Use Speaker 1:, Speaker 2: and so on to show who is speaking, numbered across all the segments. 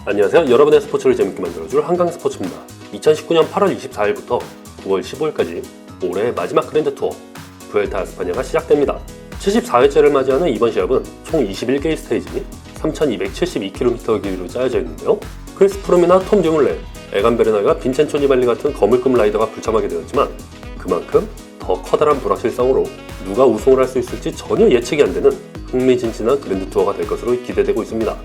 Speaker 1: 안녕하세요. 여러분의 스포츠를 재밌게 만들어줄 한강스포츠입니다. 2019년 8월 24일부터 9월 15일까지 올해의 마지막 그랜드 투어 부엘타 아스파냐가 시작됩니다. 74회째를 맞이하는 이번 시합은 총 21개의 스테이지 3,272km 길이로 짜여져 있는데요. 크리스 프롬이나 톰 듀물레, 에간 베르나가 빈첸초 니발리 같은 거물급 라이더가 불참하게 되었지만 그만큼 더 커다란 불확실성으로 누가 우승을 할 수 있을지 전혀 예측이 안 되는 흥미진진한 그랜드 투어가 될 것으로 기대되고 있습니다.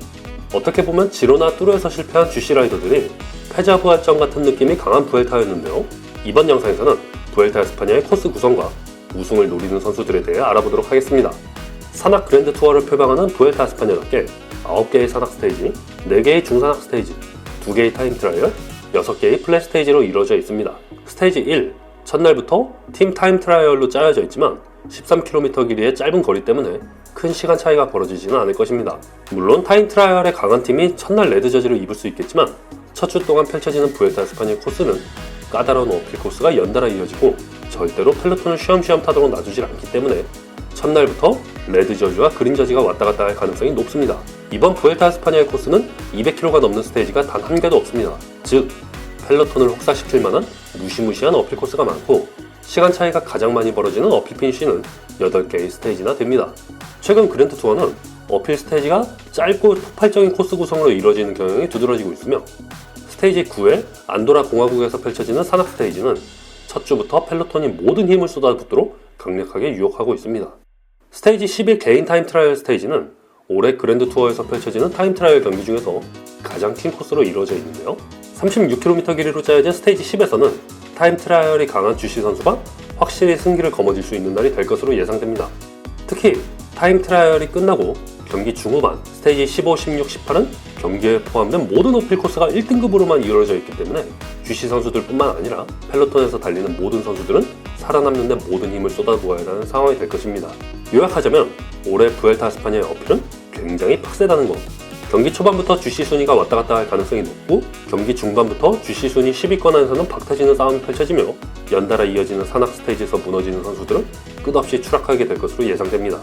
Speaker 1: 어떻게 보면 지로나 뚜르에서 실패한 GC 라이더들이 패자부활전 같은 느낌이 강한 부엘타였는데요. 이번 영상에서는 부엘타 에스파냐의 코스 구성과 우승을 노리는 선수들에 대해 알아보도록 하겠습니다. 산악 그랜드 투어를 표방하는 부엘타 에스파냐답게 9개의 산악 스테이지, 4개의 중산악 스테이지, 2개의 타임 트라이얼, 6개의 플랫 스테이지로 이루어져 있습니다. 스테이지 1, 첫날부터 팀 타임 트라이얼로 짜여져 있지만 13km 길이의 짧은 거리 때문에 큰 시간 차이가 벌어지지는 않을 것입니다. 물론 타임 트라이얼에 강한 팀이 첫날 레드 저지를 입을 수 있겠지만 첫 주 동안 펼쳐지는 부엘타 에스파냐 코스는 까다로운 어필 코스가 연달아 이어지고 절대로 펠로톤을 쉬엄쉬엄 타도록 놔두질 않기 때문에 첫날부터 레드 저지와 그린 저지가 왔다 갔다 할 가능성이 높습니다. 이번 부엘타 에스파냐의 코스는 200km가 넘는 스테이지가 단 한 개도 없습니다. 즉 펠로톤을 혹사시킬 만한 무시무시한 어필 코스가 많고 시간 차이가 가장 많이 벌어지는 어필 피니쉬는 8개의 스테이지나 됩니다. 최근 그랜드 투어는 어필 스테이지가 짧고 폭발적인 코스 구성으로 이루어지는 경향이 두드러지고 있으며 스테이지 9의 안도라 공화국에서 펼쳐지는 산악 스테이지는 첫 주부터 펠로톤이 모든 힘을 쏟아붓도록 강력하게 유혹하고 있습니다. 스테이지 11 개인 타임 트라이얼 스테이지는 올해 그랜드 투어에서 펼쳐지는 타임 트라이얼 경기 중에서 가장 긴 코스로 이루어져 있는데요. 36km 길이로 짜여진 스테이지 10에서는 타임 트라이얼이 강한 GC 선수가 확실히 승기를 거머쥘 수 있는 날이 될 것으로 예상됩니다. 특히 타임 트라이얼이 끝나고 경기 중후반 스테이지 15, 16, 18은 경기에 포함된 모든 어필 코스가 1등급으로만 이루어져 있기 때문에 GC 선수들 뿐만 아니라 펠로톤에서 달리는 모든 선수들은 살아남는 데 모든 힘을 쏟아부어야 하는 상황이 될 것입니다. 요약하자면 올해 부엘타 에스파냐의 어필은 굉장히 빡세다는 것. 경기 초반부터 GC 순위가 왔다 갔다 할 가능성이 높고 경기 중반부터 GC 순위 10위권 안에서는 박터지는 싸움이 펼쳐지며 연달아 이어지는 산악 스테이지에서 무너지는 선수들은 끝없이 추락하게 될 것으로 예상됩니다.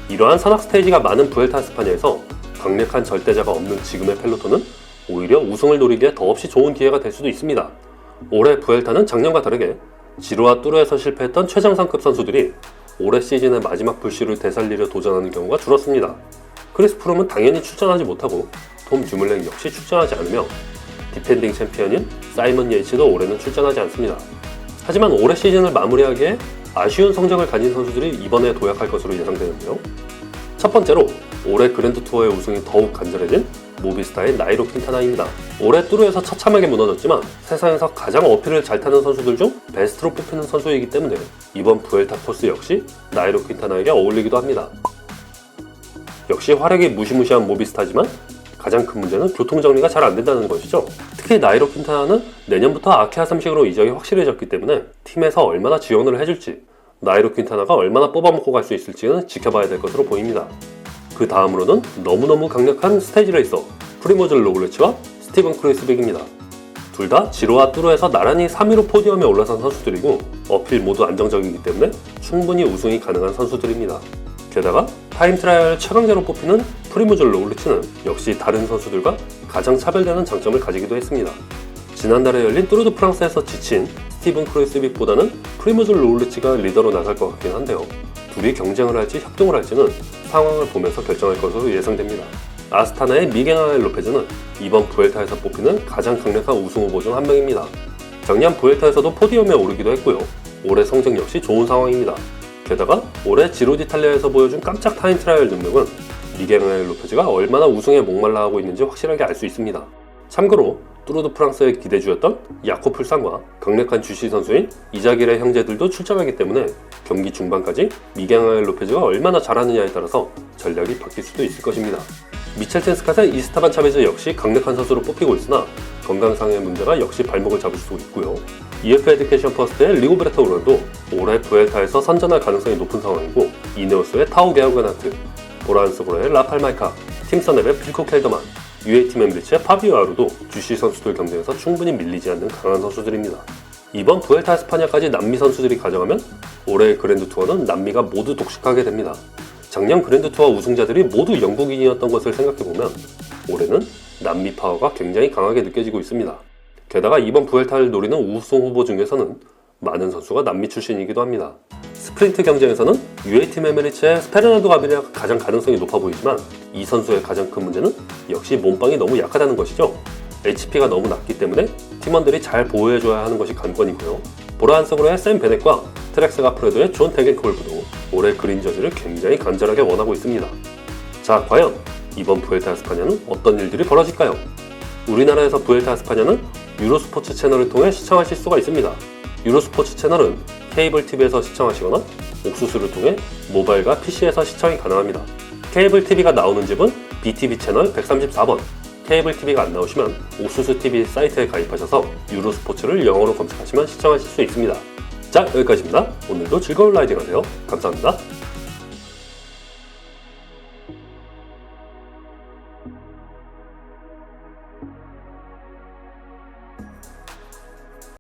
Speaker 1: 이러한 산악 스테이지가 많은 부엘타 에스파냐에서 강력한 절대자가 없는 지금의 펠로톤은 오히려 우승을 노리기에 더없이 좋은 기회가 될 수도 있습니다. 올해 부엘타는 작년과 다르게 지로와 뚜르에서 실패했던 최정상급 선수들이 올해 시즌의 마지막 불씨를 되살리려 도전하는 경우가 줄었습니다. 크리스 프롬은 당연히 출전하지 못하고 톰 듀물랭 역시 출전하지 않으며 디펜딩 챔피언인 사이먼 예이츠도 올해는 출전하지 않습니다. 하지만 올해 시즌을 마무리하기에 아쉬운 성적을 가진 선수들이 이번에 도약할 것으로 예상되는데요. 첫 번째로 올해 그랜드 투어의 우승이 더욱 간절해진 모비스타의 나이로 퀸타나입니다. 올해 뚜르에서 처참하게 무너졌지만 세상에서 가장 어필을 잘 타는 선수들 중 베스트로 뽑히는 선수이기 때문에 이번 부엘타 코스 역시 나이로 퀸타나에게 어울리기도 합니다. 역시 화력이 무시무시한 모비스타지만 가장 큰 문제는 교통정리가 잘 안된다는 것이죠. 특히 나이로 퀸타나는 내년부터 아키아 3식으로 이적이 확실해졌기 때문에 팀에서 얼마나 지원을 해줄지 나이로 퀸타나가 얼마나 뽑아먹고 갈 수 있을지는 지켜봐야 될 것으로 보입니다. 그 다음으로는 너무너무 강력한 스테이지 레이서 프리모즈 로글리치와 스티븐 크루이스빅입니다. 둘 다 지로와 뚜르에서 나란히 3위로 포디엄에 올라선 선수들이고 어필 모두 안정적이기 때문에 충분히 우승이 가능한 선수들입니다. 게다가 타임 트라이얼 최강자로 뽑히는 프리모즈 로글리치는 역시 다른 선수들과 가장 차별되는 장점을 가지기도 했습니다. 지난달에 열린 뚜르 드 프랑스에서 지친 스티븐 크루이스빅보다는 프리모즈 로글리치가 리더로 나설 것 같긴 한데요. 둘이 경쟁을 할지 협동을 할지는 상황을 보면서 결정할 것으로 예상됩니다. 아스타나의 미겔 앙헬 로페즈는 이번 부엘타에서 뽑히는 가장 강력한 우승 후보 중 한 명입니다. 작년 부엘타에서도 포디엄에 오르기도 했고요. 올해 성적 역시 좋은 상황입니다. 게다가 올해 지로 디탈리아에서 보여준 깜짝 타임 트라이얼 능력은 미겔 앙헬 로페즈가 얼마나 우승에 목말라 하고 있는지 확실하게 알 수 있습니다. 참고로 뚜르 드 프랑스의 기대주였던 야코 풀상과 강력한 GC 선수인 이자길의 형제들도 출전하기 때문에 경기 중반까지 미겔 앙헬 로페즈가 얼마나 잘하느냐에 따라서 전략이 바뀔 수도 있을 것입니다. 미첼 첸스캇의 이스타반 차베즈 역시 강력한 선수로 뽑히고 있으나 건강상의 문제가 역시 발목을 잡을 수도 있고요. EF 에듀케이션 퍼스트의 리고베르토 우란도 올해 부엘타에서 선전할 가능성이 높은 상황이고 이네오스의 타오 게오그나트, 보라한스고로의 라팔마이카, 팀선앱의 필코 켈더만, UAT 멤비츠의 파비오 아루도 GC 선수들 경쟁에서 충분히 밀리지 않는 강한 선수들입니다. 이번 부엘타 에스파냐까지 남미 선수들이 가져가면 올해의 그랜드 투어는 남미가 모두 독식하게 됩니다. 작년 그랜드 투어 우승자들이 모두 영국인이었던 것을 생각해보면 올해는 남미 파워가 굉장히 강하게 느껴지고 있습니다. 게다가 이번 부엘타를 노리는 우승 후보 중에서는 많은 선수가 남미 출신이기도 합니다. 스프린트 경쟁에서는 UA팀 에메리츠의 스페르나도 가비리아가 가장 가능성이 높아 보이지만 이 선수의 가장 큰 문제는 역시 몸빵이 너무 약하다는 것이죠. HP가 너무 낮기 때문에 팀원들이 잘 보호해줘야 하는 것이 관건이고요. 보라한석으로의 샘 베넷과 트렉스가 프레도의 존 테겐콜브도 올해 그린 저지를 굉장히 간절하게 원하고 있습니다. 자, 과연 이번 부엘타 에스파냐는 어떤 일들이 벌어질까요? 우리나라에서 부엘타 에스파냐는 유로스포츠 채널을 통해 시청하실 수가 있습니다. 유로스포츠 채널은 케이블 TV에서 시청하시거나 옥수수를 통해 모바일과 PC에서 시청이 가능합니다. 케이블 TV가 나오는 집은 BTV 채널 134번, 케이블 TV가 안 나오시면 옥수수 TV 사이트에 가입하셔서 유로스포츠를 영어로 검색하시면 시청하실 수 있습니다. 자, 여기까지입니다. 오늘도 즐거운 라이딩 하세요. 감사합니다.